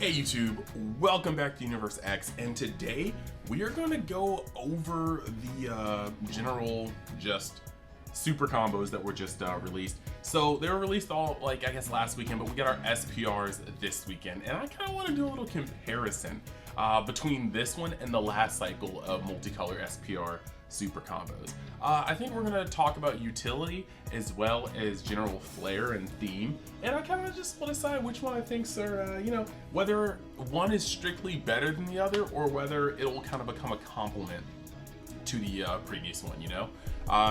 Hey YouTube, welcome back to Universe X, and today we are going to go over the general just super combos that were just released. So they were released all, like, I guess last weekend, but we got our SPRs this weekend, and I kind of want to do a little comparison between this one and the last cycle of multicolor SPR super combos. I think we're going to talk about utility as well as general flair and theme, and I kind of just want to decide which one I think's are, whether one is strictly better than the other or whether it will kind of become a complement to the previous one,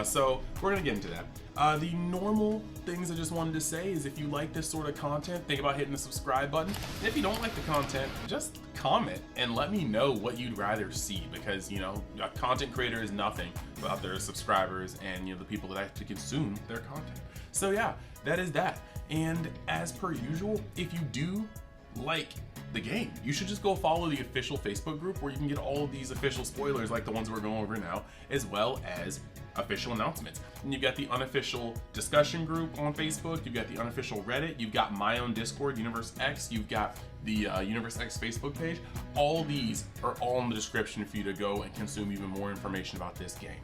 so we're gonna get into that. The normal things I just wanted to say is if you like this sort of content, think about hitting the subscribe button. And if you don't like the content, just comment and let me know what you'd rather see, because a content creator is nothing without their subscribers and the people that have to consume their content. So yeah, that is that. And as per usual, if you do like the game, you should just go follow the official Facebook group where you can get all of these official spoilers like the ones we're going over now, as well as official announcements. And you've got the unofficial discussion group on Facebook, you've got the unofficial Reddit, you've got my own Discord, Universe X, you've got the Universe X Facebook page. All these are all in the description for you to go and consume even more information about this game.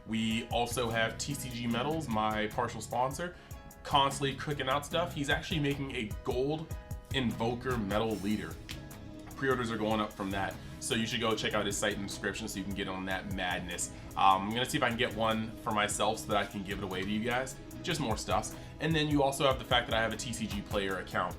We also have TCGMetalZ, my partial sponsor, constantly cooking out stuff. He's actually making a gold Invoker Metal Leader. Pre-orders are going up from that, so you should go check out his site in the description so you can get on that madness. I'm gonna see if I can get one for myself so that I can give it away to you guys. Just more stuff. And then you also have the fact that I have a TCG player account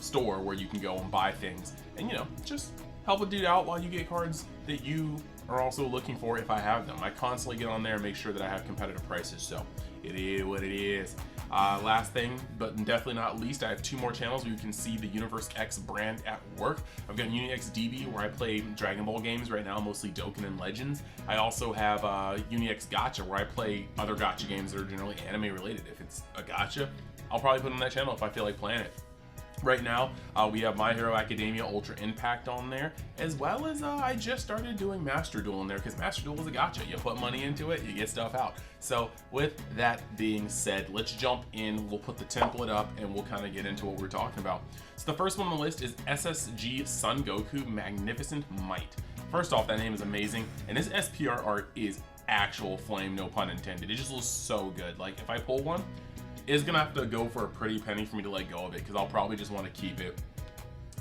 store where you can go and buy things and just help a dude out while you get cards that you are also looking for if I have them. I constantly get on there and make sure that I have competitive prices, so it is what it is. Last thing, but definitely not least, I have two more channels where you can see the Universe X brand at work. I've got UniX DB where I play Dragon Ball games right now, mostly Dokkan and Legends. I also have UniX Gacha where I play other Gacha games that are generally anime related. If it's a Gacha, I'll probably put it on that channel if I feel like playing it. Right now, we have My Hero Academia Ultra Impact on there, as well as I just started doing Master Duel in there, because Master Duel is a gacha. You put money into it, you get stuff out. So with that being said, let's jump in. We'll put the template up and we'll kind of get into what we're talking about. So the first one on the list is SSG Son Goku Magnificent Might. First off, that name is amazing, and this SPR art is actual flame, no pun intended. It just looks so good. Like, if I pull one, it's gonna have to go for a pretty penny for me to let go of it, because I'll probably just want to keep it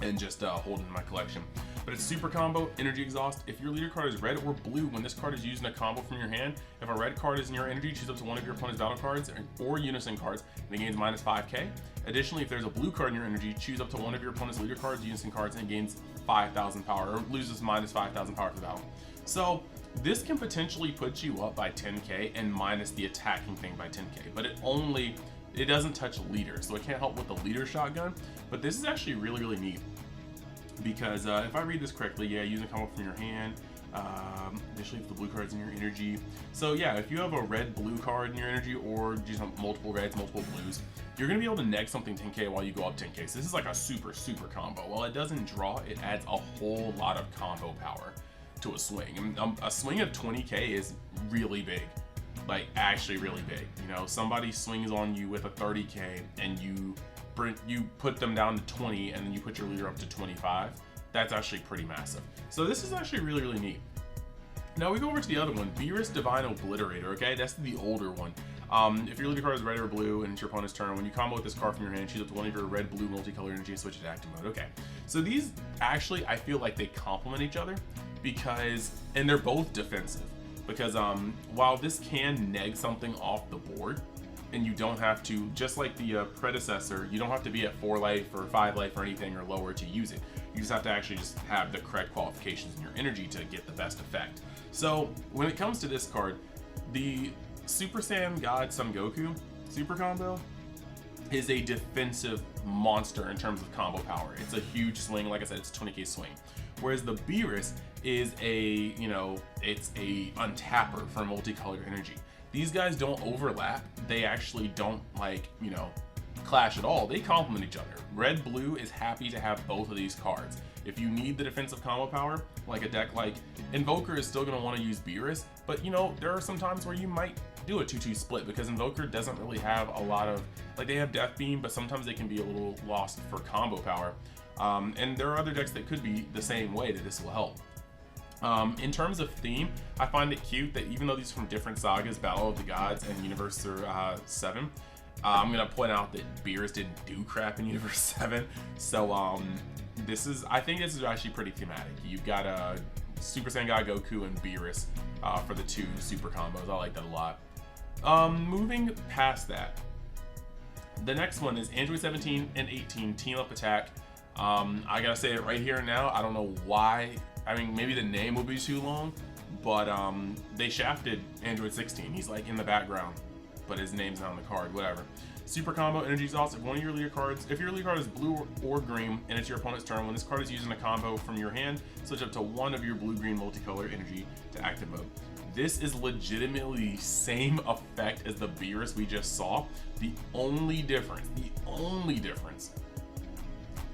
and just hold it in my collection. But it's super combo, energy exhaust. If your leader card is red or blue when this card is used in a combo from your hand, if a red card is in your energy, choose up to one of your opponent's battle cards or unison cards, and it gains minus 5k. Additionally, if there's a blue card in your energy, choose up to one of your opponent's leader cards, unison cards, and it gains 5,000 power, or loses minus 5,000 power for the battle. So this can potentially put you up by 10k and minus the attacking thing by 10k, but it doesn't touch leader, so it can't help with the leader shotgun. But this is actually really, really neat, because if I read this correctly, yeah, use a combo from your hand. Additionally, if the blue card's in your energy. So yeah, if you have a red-blue card in your energy, or just multiple reds, multiple blues, you're gonna be able to neg something 10k while you go up 10k. So this is like a super, super combo. While it doesn't draw, it adds a whole lot of combo power to a swing. A swing of 20k is really big. Like, actually really big. Somebody swings on you with a 30k and you put them down to 20 and then you put your leader up to 25. That's actually pretty massive. So this is actually really, really neat. Now we go over to the other one, Beerus Divine Obliterator. Okay, that's the older one. If your leader card is red or blue and it's your opponent's turn, when you combo with this card from your hand, choose up to one of your red, blue, multicolor energy and switch it to active mode. Okay, so these actually, I feel like they complement each other, and they're both defensive. Because while this can neg something off the board, and you don't have to, just like the predecessor, you don't have to be at 4 life or 5 life or anything or lower to use it. You just have to actually just have the correct qualifications in your energy to get the best effect. So when it comes to this card, the Super Saiyan God Son Goku super combo is a defensive monster in terms of combo power. It's a huge swing. Like I said, it's a 20k swing. Whereas the Beerus is it's a untapper for multicolored energy. These guys don't overlap. They actually don't clash at all. They complement each other. Red Blue is happy to have both of these cards. If you need the defensive combo power, like a deck like Invoker is still gonna want to use Beerus, but there are some times where you might do a 2-2 split, because Invoker doesn't really have a lot of, they have Death Beam, but sometimes they can be a little lost for combo power. And there are other decks that could be the same way that this will help. In terms of theme, I find it cute that even though these are from different sagas, Battle of the Gods and Universe 7, I'm gonna point out that Beerus didn't do crap in Universe 7. So I think this is actually pretty thematic. You've got Super Saiyan God Goku and Beerus for the 2 super combos. I like that a lot. Moving past that, the next one is Android 17 and 18 Team Up Attack. I gotta say it right here and now. I don't know why. I mean, maybe the name will be too long, but they shafted Android 16. He's like in the background, but his name's not on the card, whatever. Super combo, energy exhaust. If one of your leader cards, if your leader card is blue or green and it's your opponent's turn, when this card is used in a combo from your hand, switch up to one of your blue-green multicolored energy to active mode. This is legitimately the same effect as the Beerus we just saw. The only difference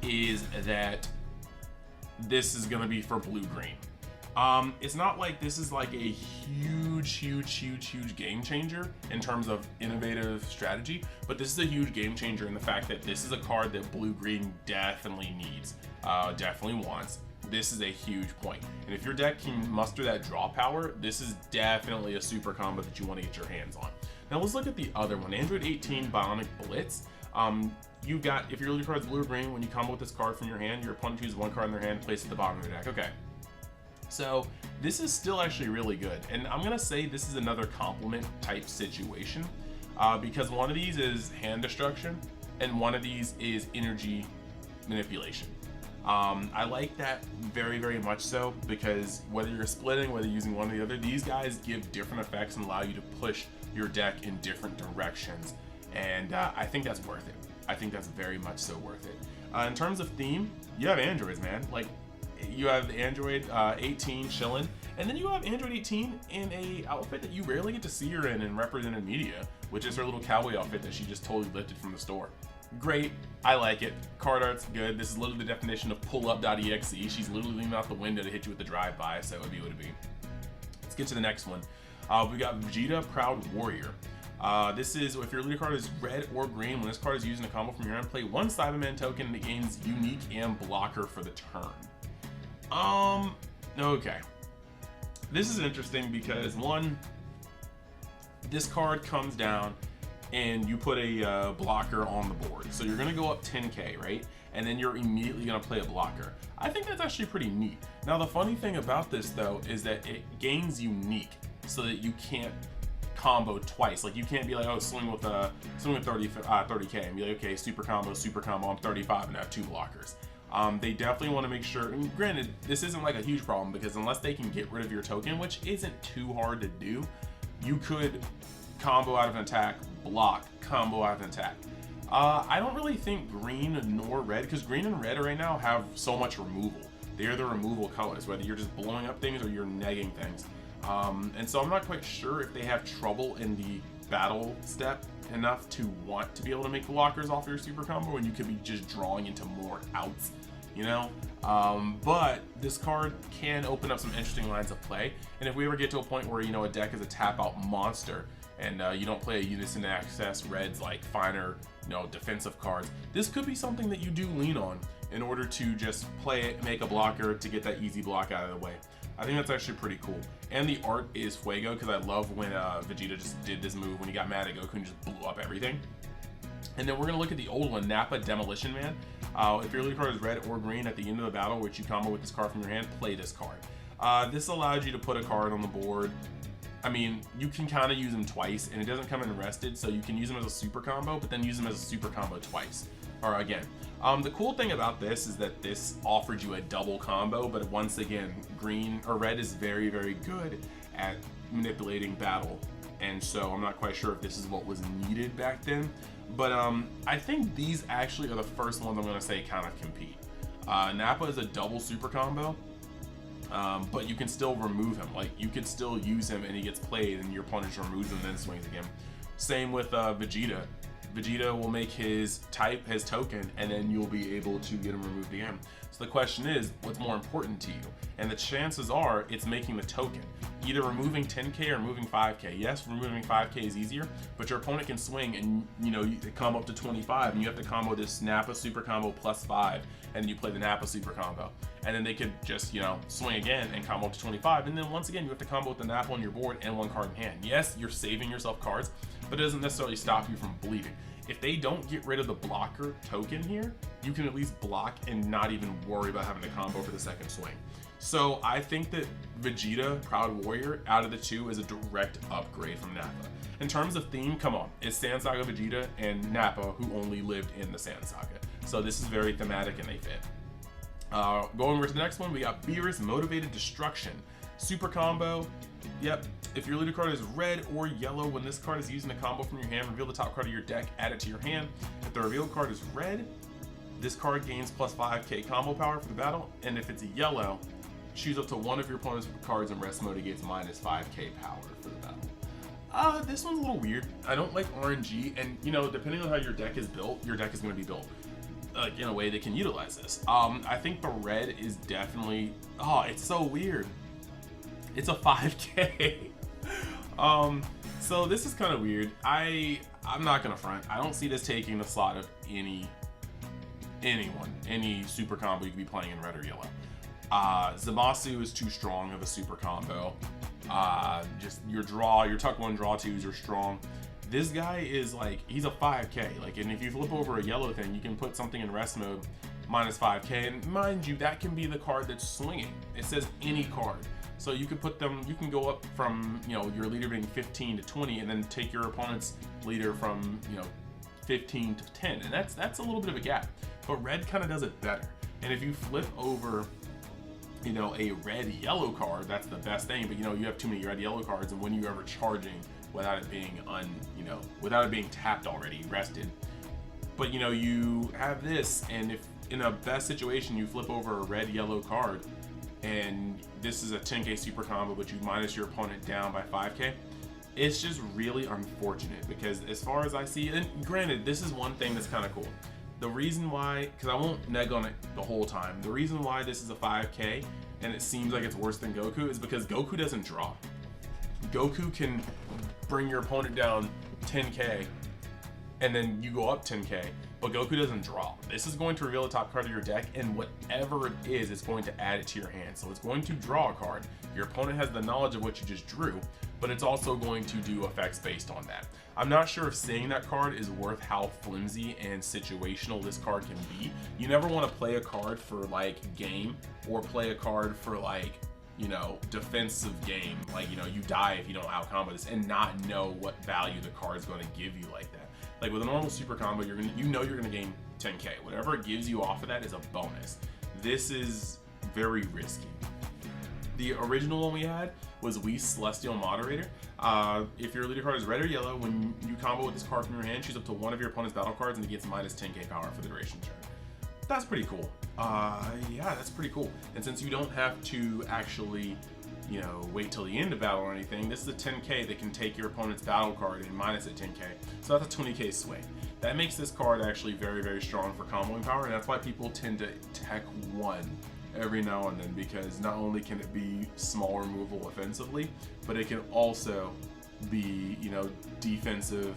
is that this is gonna be for blue-green. It's not like this is like a huge game changer in terms of innovative strategy, but this is a huge game changer in the fact that this is a card that blue-green definitely needs, definitely wants. This is a huge point. And if your deck can muster that draw power, this is definitely a super combo that you want to get your hands on. Now let's look at the other one, Android 18 Bionic Blitz. You've got, if your leader card is blue or green, when you combo with this card from your hand, your opponent chooses one card in their hand, place it at the bottom of their deck. Okay. So this is still actually really good. And I'm gonna say this is another complement type situation because one of these is hand destruction and one of these is energy manipulation. I like that very much so because whether you're splitting, whether you're using one or the other, these guys give different effects and allow you to push your deck in different directions. And I think that's worth it. I think that's very much so worth it. In terms of theme, you have androids, man. Like, you have Android 18 chilling, and then you have Android 18 in a outfit that you rarely get to see her in represented media, which is her little cowboy outfit that she just totally lifted from the store. Great, I like it. Card art's good. This is literally the definition of pull-up.exe. She's literally leaning out the window to hit you with the drive-by, so it would be what it would be. Let's get to the next one. We got Vegeta Proud Warrior. This is, if your leader card is red or green, when this card is used in a combo from your hand, play one Cyberman token and it gains unique and blocker for the turn. Okay. This is interesting because one, this card comes down and you put a blocker on the board. So you're gonna go up 10k, right? And then you're immediately gonna play a blocker. I think that's actually pretty neat. Now the funny thing about this though is that it gains unique so that you can't combo twice. Like you can't be like, oh, swing with 30k and be like, okay, super combo, I'm 35 and I have 2 blockers. They definitely want to make sure, and granted, this isn't like a huge problem because unless they can get rid of your token, which isn't too hard to do, you could combo out of an attack, block, combo out of an attack. I don't really think green nor red, because green and red right now have so much removal. They're the removal colors, whether you're just blowing up things or you're negging things. And so I'm not quite sure if they have trouble in the battle step enough to want to be able to make blockers off your super combo when you could be just drawing into more outs, you know? But this card can open up some interesting lines of play. And if we ever get to a point where, you know, a deck is a tap out monster and you don't play a unison access reds like finer, you know, defensive cards, this could be something that you do lean on in order to just play it, make a blocker to get that easy block out of the way. I think that's actually pretty cool. And the art is fuego because I love when Vegeta just did this move when he got mad at Goku and just blew up everything. And then we're gonna look at the old one, Nappa Demolition Man. If your leader card is red or green at the end of the battle, which you combo with this card from your hand, play this card. This allows you to put a card on the board. I mean, you can kind of use them twice, and it doesn't come in rested, so you can use them as a super combo, but then use them as a super combo twice, or again. The cool thing about this is that this offered you a double combo, but once again, green or red is very good at manipulating battle, and so I'm not quite sure if this is what was needed back then, but I think these actually are the first ones I'm going to say kind of compete. Nappa is a double super combo, but you can still remove him. Like, you could still use him and he gets played and your opponent removes him and then swings again. Same with Vegeta. Vegeta will make his type, his token, and then you'll be able to get him removed again. So the question is, what's more important to you? And the chances are it's making the token. Either removing 10k or removing 5k. Yes, removing 5k is easier, but your opponent can swing and you come up to 25 and you have to combo this Nappa super combo plus 5, and then you play the Nappa super combo. And then they could just, swing again and combo up to 25. And then once again, you have to combo with the Nappa on your board and one card in hand. Yes, you're saving yourself cards, but it doesn't necessarily stop you from bleeding. If they don't get rid of the blocker token here, you can at least block and not even worry about having to combo for the second swing. So I think that Vegeta, Proud Warrior, out of the two is a direct upgrade from Nappa. In terms of theme, come on, it's Sand Saga Vegeta and Nappa, who only lived in the Sand Saga. So this is very thematic and they fit. Going over to the next one, we got Beerus Motivated Destruction. Super combo. Yep, if your leader card is red or yellow, when this card is using a combo from your hand, reveal the top card of your deck, add it to your hand. If the revealed card is red, this card gains plus 5k combo power for the battle, and if it's a yellow, choose up to one of your opponent's cards in rest mode, it gets minus 5k power for the battle. This one's a little weird. I don't like RNG, and depending on how your deck is built, your deck is going to be built in a way that can utilize this. I think the red is definitely, it's so weird. It's a 5k. So this is kind of weird. I'm not gonna front. I don't see this taking the slot of any super combo you could be playing in red or yellow. Zamasu is too strong of a super combo. Just your tuck one, draw twos are strong. This guy is like, he's a 5k. And if you flip over a yellow thing, you can put something in rest mode, minus 5k. And mind you, that can be the card that's swinging. It says any card. So you could put them, you can go up from, your leader being 15 to 20 and then take your opponent's leader from, 15 to 10. And that's a little bit of a gap. But red kind of does it better. And if you flip over, a red yellow card, that's the best thing. But you have too many red yellow cards, and when you're ever charging without it being without it being tapped already, rested. But you have this, and if in a best situation you flip over a red yellow card, and this is a 10k super combo, but you minus your opponent down by 5k, it's just really unfortunate, because as far as I see, and granted, this is one thing that's kind of cool. The reason why, because I won't neg on it the whole time, the reason why this is a 5k and it seems like it's worse than Goku is because Goku doesn't draw. Goku can bring your opponent down 10k and then you go up 10k, but Goku doesn't draw. This is going to reveal the top card of your deck, and whatever it is, it's going to add it to your hand. So it's going to draw a card. Your opponent has the knowledge of what you just drew, but it's also going to do effects based on that. I'm not sure if saying that card is worth how flimsy and situational this card can be. You never want to play a card for game, or play a card for defensive game. You die if you don't out combo this, and not know what value the card's going to give you like that. With a normal super combo, you're gonna gain 10k. Whatever it gives you off of that is a bonus. This is very risky. The original one we had was Whis Celestial Moderator. If your leader card is red or yellow, when you combo with this card from your hand, choose up to one of your opponent's battle cards and it gets minus 10k power for the duration turn. That's pretty cool. Yeah, that's pretty cool. And since you don't have to actually wait till the end of battle or anything, this is a 10k that can take your opponent's battle card and minus it 10k. So that's a 20k swing. That makes this card actually very, very strong for comboing power, and that's why people tend to tech one every now and then, because not only can it be small removal offensively, but it can also be, defensive,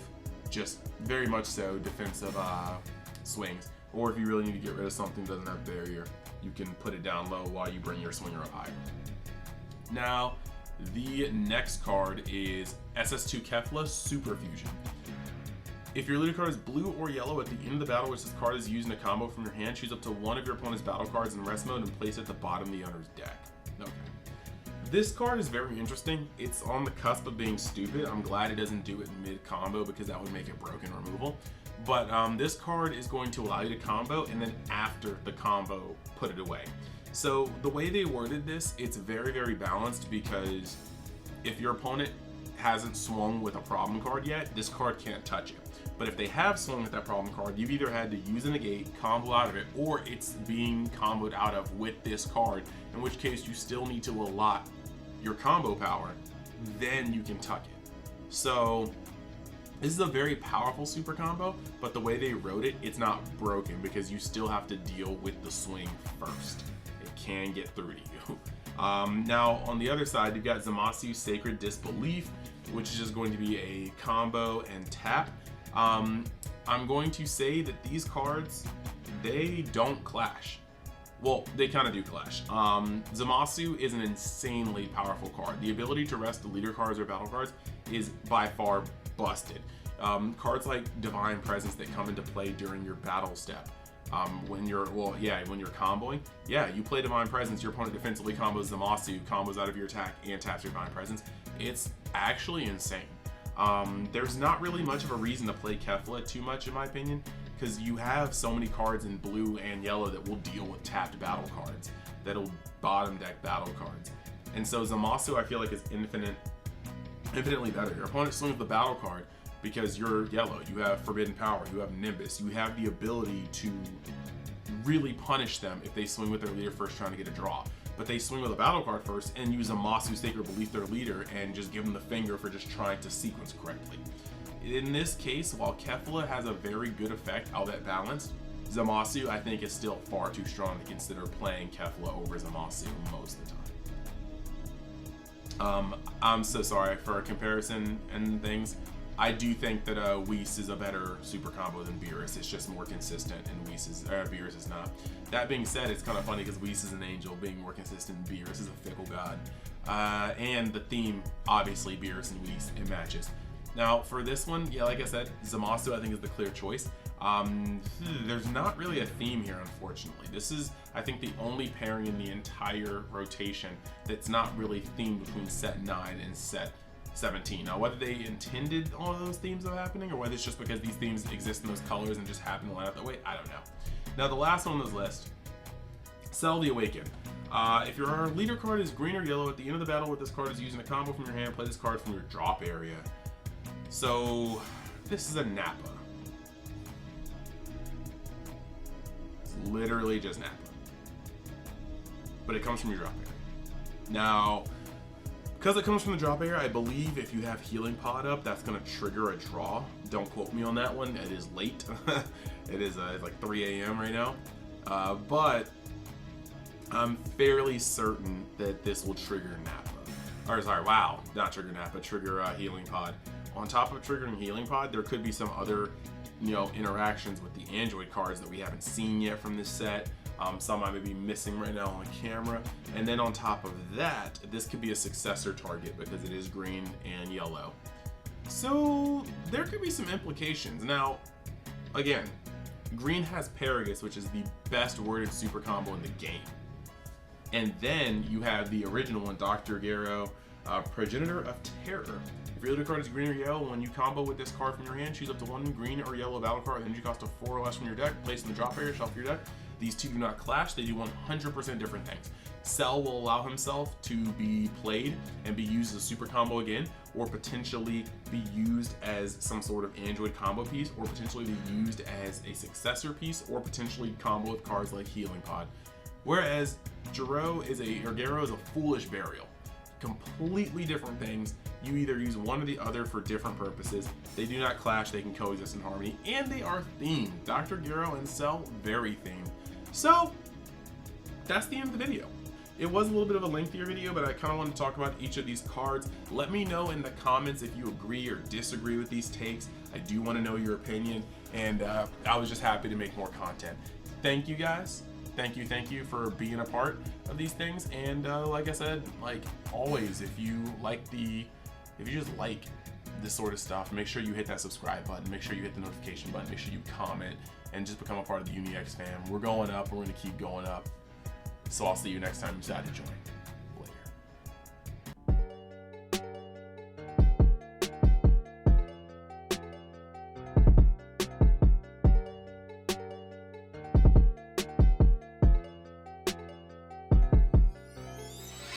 just very much so defensive swings. Or if you really need to get rid of something that doesn't have barrier, you can put it down low while you bring your swinger up higher. Now, the next card is SS2 Kefla Super Fusion. If your leader card is blue or yellow, at the end of the battle, which this card is using a combo from your hand, choose up to one of your opponent's battle cards in rest mode and place it at the bottom of the owner's deck. Okay. This card is very interesting. It's on the cusp of being stupid. I'm glad it doesn't do it mid-combo, because that would make it broken removal. But this card is going to allow you to combo, and then after the combo, put it away. So the way they worded this, it's very, very balanced, because if your opponent hasn't swung with a problem card yet, this card can't touch it. But if they have swung with that problem card, you've either had to use a negate, combo out of it, or it's being comboed out of with this card, in which case you still need to allot your combo power, then you can tuck it. So This is a very powerful super combo, but the way they wrote it, it's not broken because you still have to deal with the swing first. It can get through to you. Now, on the other side, you've got Zamasu Sacred Disbelief, which is just going to be a combo and tap. I'm going to say that these cards, they don't clash. Well, they kind of do clash. Zamasu is an insanely powerful card. The ability to rest the leader cards or battle cards is by far busted. Cards like Divine Presence that come into play during your battle step. When you're comboing, you play Divine Presence, your opponent defensively combos Zamasu, combos out of your attack and taps your Divine Presence. It's actually insane. There's not really much of a reason to play Kefla too much in my opinion, because you have so many cards in blue and yellow that will deal with tapped battle cards, that'll bottom deck battle cards. And so Zamasu I feel like is infinitely better. Your opponent swings the battle card because you're yellow, you have Forbidden Power, you have Nimbus, you have the ability to really punish them if they swing with their leader first trying to get a draw. But they swing with a battle card first and use Zamasu Sacred Belief their leader and just give them the finger for just trying to sequence correctly. In this case, while Kefla has a very good effect, albeit balanced, Zamasu I think is still far too strong to consider playing Kefla over Zamasu most of the time. I'm so sorry for a comparison and things. I do think that Whis is a better super combo than Beerus. It's just more consistent, and Beerus is not. That being said, it's kind of funny because Whis is an angel, being more consistent. Beerus is a fickle god, and the theme, obviously, Beerus and Whis, it matches. Now for this one, like I said, Zamasu I think is the clear choice. There's not really a theme here, unfortunately. This is, I think, the only pairing in the entire rotation that's not really themed between set 9 and set 17. Now, whether they intended all of those themes of happening or whether it's just because these themes exist in those colors and just happen to line up that way, I don't know. Now, the last one on this list, Sell the Awaken. If your leader card is green or yellow, at the end of the battle with this card is using a combo from your hand, play this card from your drop area. So, this is a Nappa. It's literally just Nappa. But it comes from your drop area. Now, because it comes from the drop area, I believe if you have Healing Pod up, that's going to trigger a draw. Don't quote me on that one. It is late. It is it's like 3 a.m. right now. But I'm fairly certain that this will trigger Nappa. Or sorry, wow, not trigger Nappa, trigger Healing Pod. On top of triggering Healing Pod, there could be some other, interactions with the Android cards that we haven't seen yet from this set. Some I may be missing right now on camera. And then on top of that, this could be a successor target because it is green and yellow. So there could be some implications. Now, again, green has Paragus, which is the best worded super combo in the game. And then you have the original one, Dr. Gero, Progenitor of Terror. If your leader card is green or yellow, when you combo with this card from your hand, choose up to one green or yellow battle card with energy cost of 4 or less from your deck, place in the drop area, shelf your deck. These two do not clash, they do 100% different things. Cell will allow himself to be played and be used as a super combo again, or potentially be used as some sort of Android combo piece, or potentially be used as a successor piece, or potentially combo with cards like Healing Pod. Whereas Gero is a Foolish Burial. Completely different things. You either use one or the other for different purposes. They do not clash, they can coexist in harmony, and they are themed. Dr. Gero and Cell, very themed. So, that's the end of the video. It was a little bit of a lengthier video, but I kind of wanted to talk about each of these cards. Let me know in the comments if you agree or disagree with these takes. I do want to know your opinion, and I was just happy to make more content. Thank you guys. Thank you for being a part of these things. And like I said, like always, if you just like this sort of stuff, make sure you hit that subscribe button, make sure you hit the notification button, make sure you comment, and just become a part of the UniX fam. We're going up, we're going to keep going up. So I'll see you next time you decide to join.